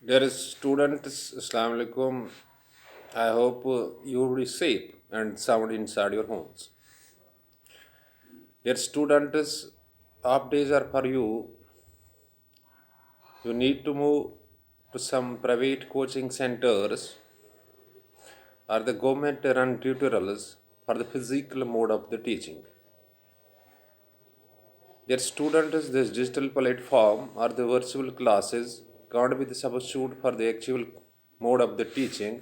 Dear students, Assalamu alaikum. I hope you will be safe and sound inside your homes. Dear students, updates are for you. You need to move to some private coaching centers or the government run tutorials for the physical mode of the teaching. Dear students, this digital platform or the virtual classes can't be the substitute for the actual mode of the teaching.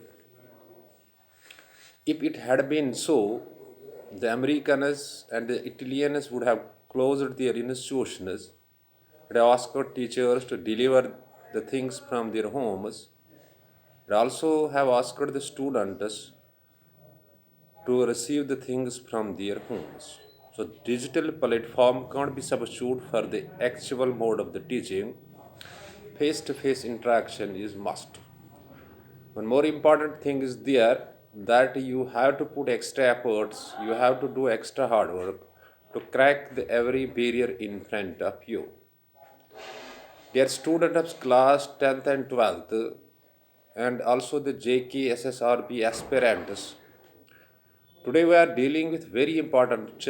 If it had been so, the Americans and the Italians would have closed their institutions and asked teachers to deliver the things from their homes, and also have asked the students to receive the things from their homes. So digital platform can't be substitute for the actual mode of the teaching. Face-to-face interaction is must. One more important thing is there that you have to put extra efforts, you have to do extra hard work to crack the every barrier in front of you. Dear student of class 10th and 12th and also the JKSSRB aspirants, today we are dealing with very important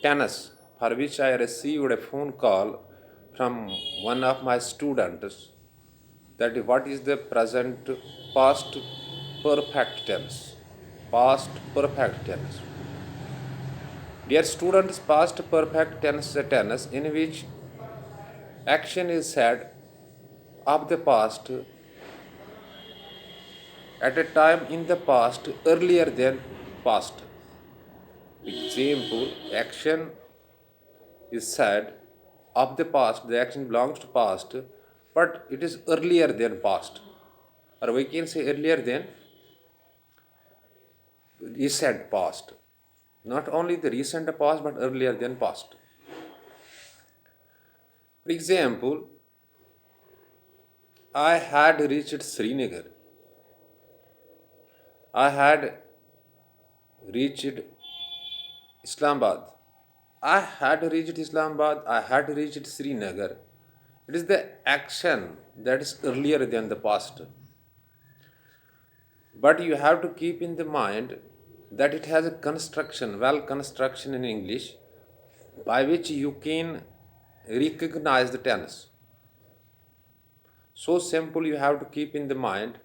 tennis for which I received a phone call from one of my students that what is the present past perfect tense. Past perfect tense. Dear students, past perfect tense is a tense in which action is said of the past at a time in the past earlier than past. Example, action is said of the past, the action belongs to past, but it is earlier than past. Or we can say earlier than recent past. Not only the recent past, but earlier than past. For example, I had reached Srinagar. I had reached Islamabad. I had reached Islamabad. I had reached Srinagar. It is the action that is earlier than the past. But you have to keep in the mind that it has a construction, well construction in English, by which you can recognize the tense. So simple you have to keep in the mind.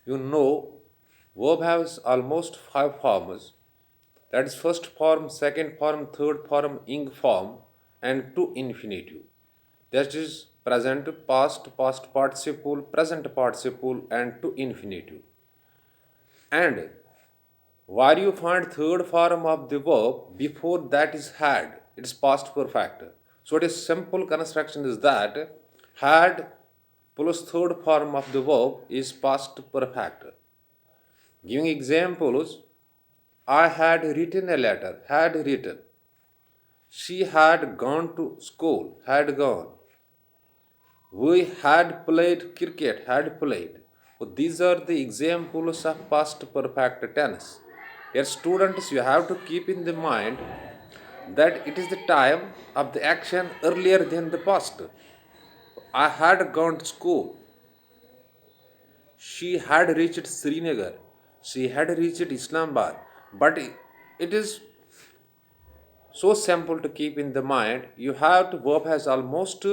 You know, verb has almost five forms. That is first form, second form, third form, ing form, and to infinitive. That is present, past participle, present participle, and to infinitive. And where you find third form of the verb before that is had, it is past perfect. So it is simple construction is that had plus third form of the verb is past perfect. Giving examples, I had written a letter, had written. She had gone to school, had gone. We had played cricket, had played. So these are the examples of past perfect tense. Here, students, you have to keep in the mind that it is the time of the action earlier than the past. I had gone to school. She had reached Srinagar. She had reached Islamabad. But it is so simple to keep in the mind. You have to verb has almost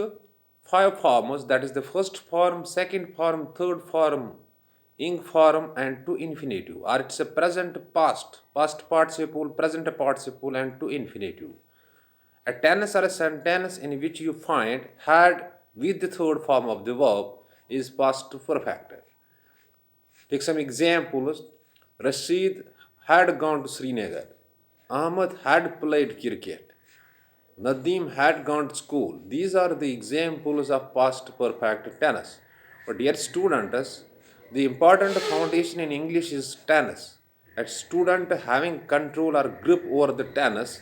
five forms, that is the first form, second form, third form, ing form, and to infinitive, or it's a present past participle, present participle, and to infinitive. A tense or a sentence in which you find had with the third form of the verb is past perfect. Take some examples. Rashid had gone to Srinagar. Ahmad had played cricket. Nadeem had gone to school. These are the examples of past perfect tense. But dear students, the important foundation in English is tense. A student having control or grip over the tense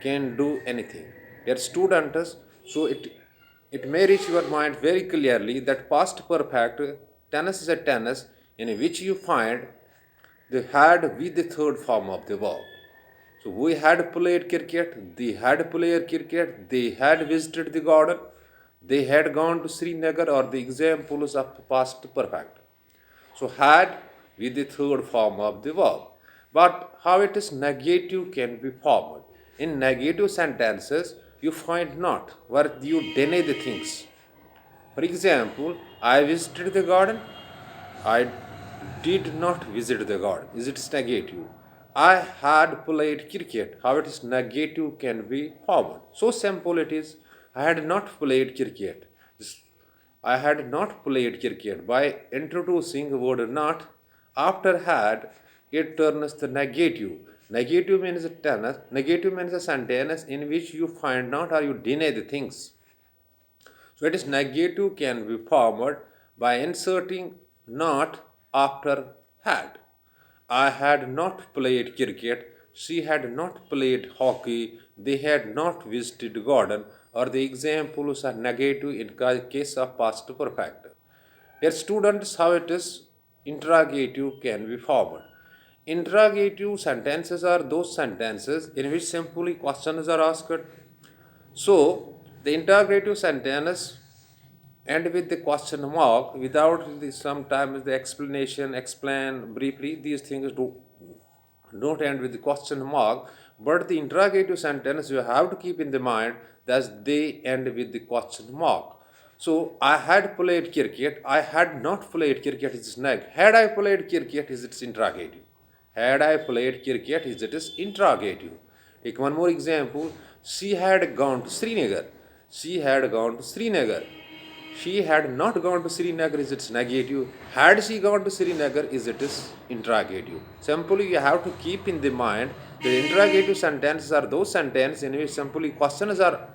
can do anything. Dear students, so it may reach your mind very clearly that past perfect tense is a tense in which you find the had with the third form of the verb. So we had played cricket, they had played cricket, they had visited the garden. they had gone to Srinagar, or the examples of past perfect. So had with the third form of the verb. But how it is negative can be formed. In negative sentences, you find not, where you deny the things. For example, I visited the garden. I did not visit the garden. Is it negative? I had played cricket. How it is negative can be formed. So simple it is. I had not played cricket. I had not played cricket. By introducing the word not after had, it turns the negative. Negative means a tense. Negative means a sentence in which you find not or you deny the things. So it is negative can be formed by inserting not after had. I had not played cricket. She had not played hockey. They had not visited garden. Or the examples are negative in case of past perfect. Here students, how it is interrogative can be formed. Interrogative sentences are those sentences in which simply questions are asked. So the interrogative sentence end with the question mark without sometimes the explanation, explain briefly. These things don't end with the question mark, but the interrogative sentence you have to keep in the mind that they end with the question mark. So I had played cricket. I had not played cricket is neg. Had I played cricket is its interrogative. Had I played cricket is it is interrogative. Take one more example. She had gone to Srinagar. She had gone to Srinagar. She had not gone to Srinagar is its negative. Had she gone to Srinagar is it is interrogative. Simply you have to keep in the mind the interrogative sentences are those sentences in which simply questions are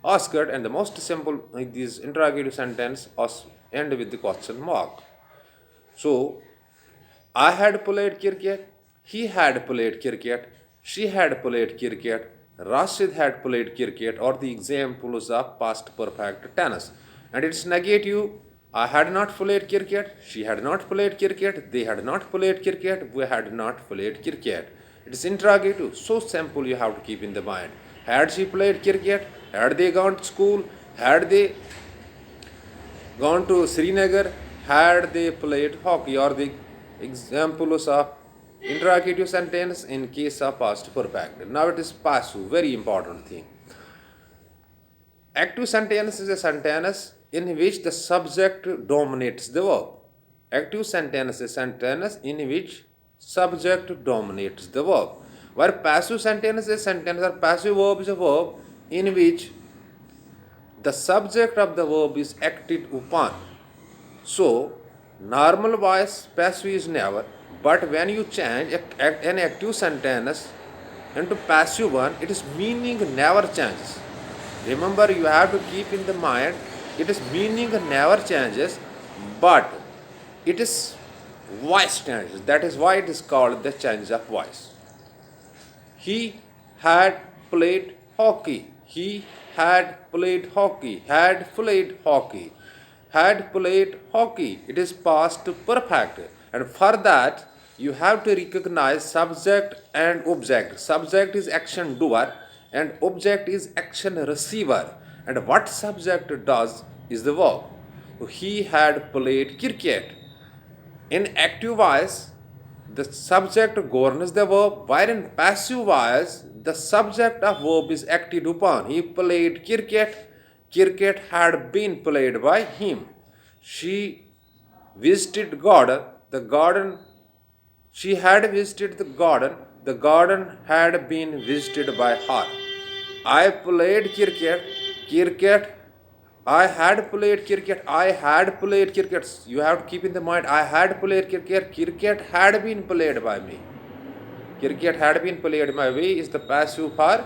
asked, and the most simple these interrogative sentence end with the question mark. So I had played cricket, he had played cricket, she had played cricket, Rashid had played cricket, or the examples of past perfect tense. And it's negative. I had not played cricket, she had not played cricket, they had not played cricket, we had not played cricket. It's interrogative. So simple you have to keep in the mind. Had she played cricket? Had they gone to school? Had they gone to Srinagar? Had they played hockey? Or the examples of interrogative sentence in case of past perfect. Now it is passive, very important thing. Active sentence is a sentence in which the subject dominates the verb. Active sentence is a sentence in which subject dominates the verb. Where passive sentence is a sentence or passive verb is a verb in which the subject of the verb is acted upon. So, normal voice passive is never, but when you change an active sentence into passive one, its meaning never changes. Remember, you have to keep in the mind, its meaning never changes, but it is voice changes. That is why it is called the change of voice. He had played hockey. He had played hockey. Had played hockey. Had played hockey. It is past perfect. And for that, you have to recognize subject and object. Subject is action doer and object is action receiver. And what subject does is the verb. So he had played cricket. In active voice, the subject governs the verb, while in passive voice, the subject of verb is acted upon. He played cricket. Cricket had been played by him. She visited garden. The garden. She had visited the garden. The garden had been visited by her. I played cricket. Cricket I had played cricket. I had played cricket. You have to keep in the mind. I had played cricket. Cricket had been played by me. Cricket had been played by me is the passive for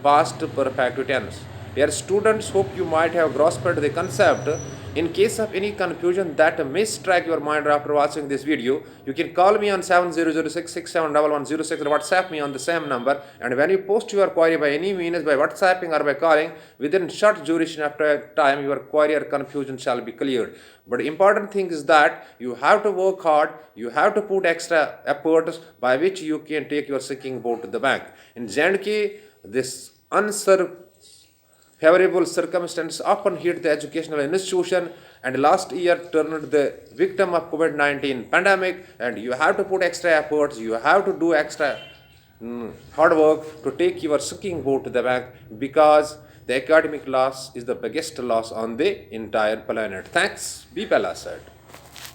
past perfect tense. Dear students, hope you might have grasped the concept. In case of any confusion that may strike your mind after watching this video, you can call me on 7006671106 or WhatsApp me on the same number. And when you post your query by any means, by WhatsApping or by calling, within short duration after time, your query or confusion shall be cleared. But important thing is that you have to work hard, you have to put extra efforts by which you can take your sinking boat to the bank. In J&K, this unserved Favorable circumstances often hit the educational institution, and last year turned the victim of COVID-19 pandemic, and you have to put extra efforts, you have to do extra hard work to take your sinking boat to the bank, because the academic loss is the biggest loss on the entire planet. Thanks. Be well said.